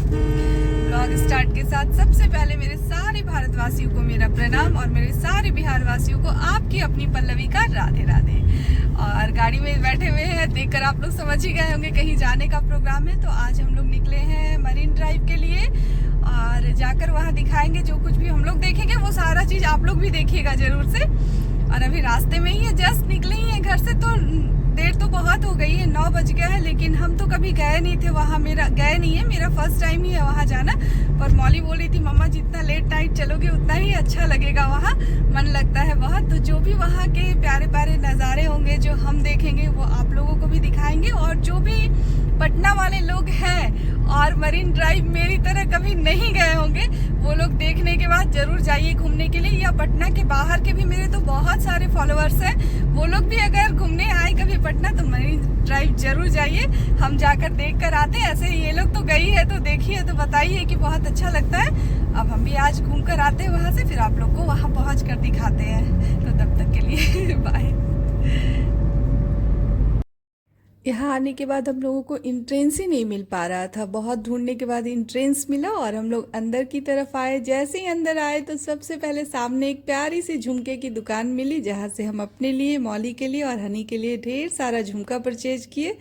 Blog start के साथ सबसे पहले मेरे सारे भारतवासियों को मेरा प्रणाम और मेरे सारे बिहार वासियों को आपकी अपनी पल्लवी का राधे राधे। और गाड़ी में बैठे हुए हैं, देखकर आप लोग समझ ही गए होंगे कहीं जाने का प्रोग्राम है। तो आज हम लोग निकले हैं मरीन ड्राइव के लिए और जाकर वहाँ दिखाएंगे जो कुछ भी हम लोग देखेंगे वो सारा चीज आप लोग भी देखिएगा जरूर से। और अभी रास्ते में ही है, जस्ट निकले ही है घर से, तो देर तो बहुत हो गई है, 9 बज गया है। लेकिन हम तो कभी गए नहीं थे वहाँ, मेरा फर्स्ट टाइम ही है वहाँ जाना। पर मौली बोल रही थी मम्मा जितना लेट नाइट चलोगे उतना ही अच्छा लगेगा, वहाँ मन लगता है बहुत। तो जो भी वहाँ के प्यारे प्यारे नज़ारे होंगे जो हम देखेंगे वो आप लोगों को भी दिखाएंगे। और जो भी पटना वाले लोग हैं और मरीन ड्राइव मेरी तरह कभी नहीं गए होंगे वो लोग देखने के बाद जरूर जाइए घूमने के लिए। या पटना के बाहर के भी मेरे तो बहुत सारे फॉलोअर्स हैं, वो लोग भी अगर घूमने आए कभी पटना तो मरीन ड्राइव जरूर जाइए, हम जाकर देख कर आते हैं। ऐसे ये लोग तो गई है तो देखिए तो बताइए कि बहुत अच्छा लगता है। अब हम भी आज घूम कर आते हैं वहाँ से, फिर आप लोग को वहाँ पहुँच कर दिखाते हैं। तो तब तक के लिए बाय। यहाँ आने के बाद हम लोगों को एंट्रेंस ही नहीं मिल पा रहा था, बहुत ढूंढने के बाद एंट्रेंस मिला और हम लोग अंदर की तरफ आए। जैसे ही अंदर आए तो सबसे पहले सामने एक प्यारी सी झुमके की दुकान मिली जहाँ से हम अपने लिए, मौली के लिए और हनी के लिए ढेर सारा झुमका परचेज किए।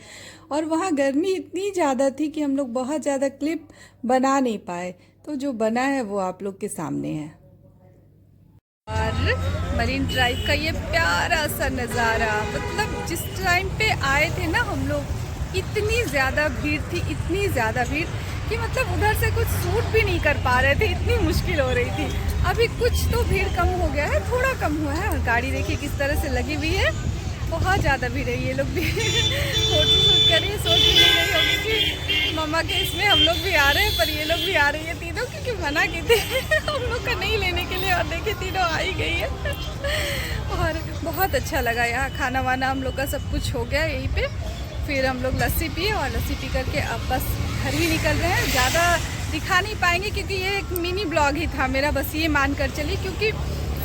और वहाँ गर्मी इतनी ज़्यादा थी कि हम लोग बहुत ज़्यादा क्लिप बना नहीं पाए, तो जो बना है वो आप लोग के सामने है। और मरीन ड्राइव का ये प्यारा सा नज़ारा, मतलब जिस टाइम पे आए थे ना हम लोग इतनी ज़्यादा भीड़ थी, इतनी ज़्यादा भीड़ कि मतलब उधर से कुछ शूट भी नहीं कर पा रहे थे, इतनी मुश्किल हो रही थी। अभी कुछ तो भीड़ कम हो गया है, थोड़ा कम हुआ है। और गाड़ी देखिए किस तरह से लगी हुई है, बहुत ज़्यादा भीड़ है। ये लोग भी फोटो शूट करिए, सोच भी नहीं रही होगी कि मम्मा के इसमें हम लोग भी आ रहे हैं, पर ये लोग भी आ रही है तीनों, क्योंकि मना की थी हम लोग का नहीं लेने के लिए। और देखिए तीनों आ ही गई है। और बहुत अच्छा लगा यहाँ, खाना वाना हम लोग का सब कुछ हो गया यहीं पे। फिर हम लोग लस्सी पिए और लस्सी पी करके अब बस घर ही निकल रहे हैं। ज़्यादा दिखा नहीं पाएंगे क्योंकि ये एक मिनी ब्लॉग ही था मेरा, बस ये मान कर चलिए। क्योंकि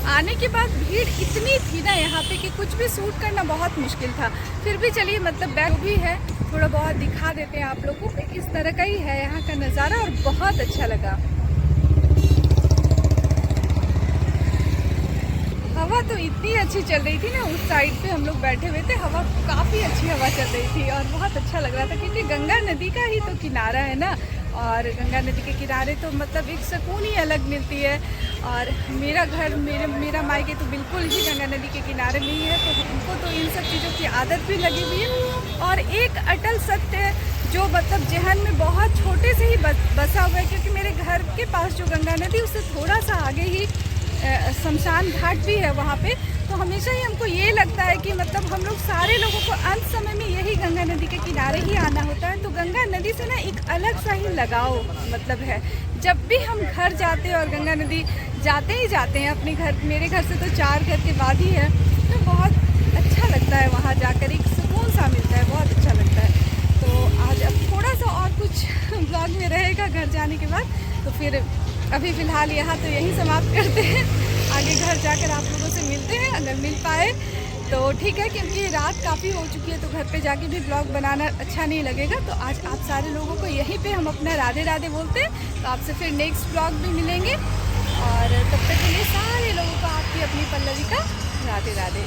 आने के बाद भीड़ इतनी थी ना यहाँ पे कि कुछ भी शूट करना बहुत मुश्किल था। फिर भी चलिए मतलब बैग भी है थोड़ा बहुत दिखा देते हैं आप लोगों को। इस तरह का ही है यहाँ का नज़ारा और बहुत अच्छा लगा। हवा तो इतनी अच्छी चल रही थी ना, उस साइड पे हम लोग बैठे हुए थे, हवा काफ़ी अच्छी हवा चल रही थी और बहुत अच्छा लग रहा था। क्योंकि गंगा नदी का ही तो किनारा है ना, और गंगा नदी के किनारे तो मतलब एक सुकून ही अलग मिलती है। और मेरा घर, मेरा मायके तो बिल्कुल ही गंगा नदी के किनारे नहीं है, तो हमको तो इन सब चीज़ों की आदत भी लगी हुई है। और एक अटल सत्य जो मतलब जहन में बहुत छोटे से ही बसा हुआ है, क्योंकि मेरे घर के पास जो गंगा नदी उससे थोड़ा सा आगे ही शमशान घाट भी है वहाँ पे। तो हमेशा ही हमको ये लगता है कि मतलब हम लोग सारे लोगों को अंत समय में यही गंगा नदी के किनारे ही आना होता है। तो गंगा नदी से ना एक अलग सा ही लगाव मतलब है। जब भी हम घर जाते हैं और गंगा नदी जाते ही जाते हैं अपने घर, मेरे घर से तो 4 घर के बाद ही है, तो बहुत अच्छा लगता है वहाँ जाकर, एक सुकून सा मिलता है, बहुत अच्छा लगता है। तो आज अब थोड़ा सा और कुछ ब्लॉग में रहेगा घर जाने के बाद, तो फिर अभी फ़िलहाल यहाँ तो यहीं समाप्त करते हैं। आगे घर जाकर आप लोगों से मिलते हैं अगर मिल पाए तो ठीक है, क्योंकि रात काफ़ी हो चुकी है तो घर पे जाके भी ब्लॉग बनाना अच्छा नहीं लगेगा। तो आज आप सारे लोगों को यहीं पे हम अपना राधे राधे बोलते हैं। तो आपसे फिर नेक्स्ट ब्लॉग भी मिलेंगे और तब तक के लिए सारे लोगों को आपकी अपनी पल्लवी का राधे राधे।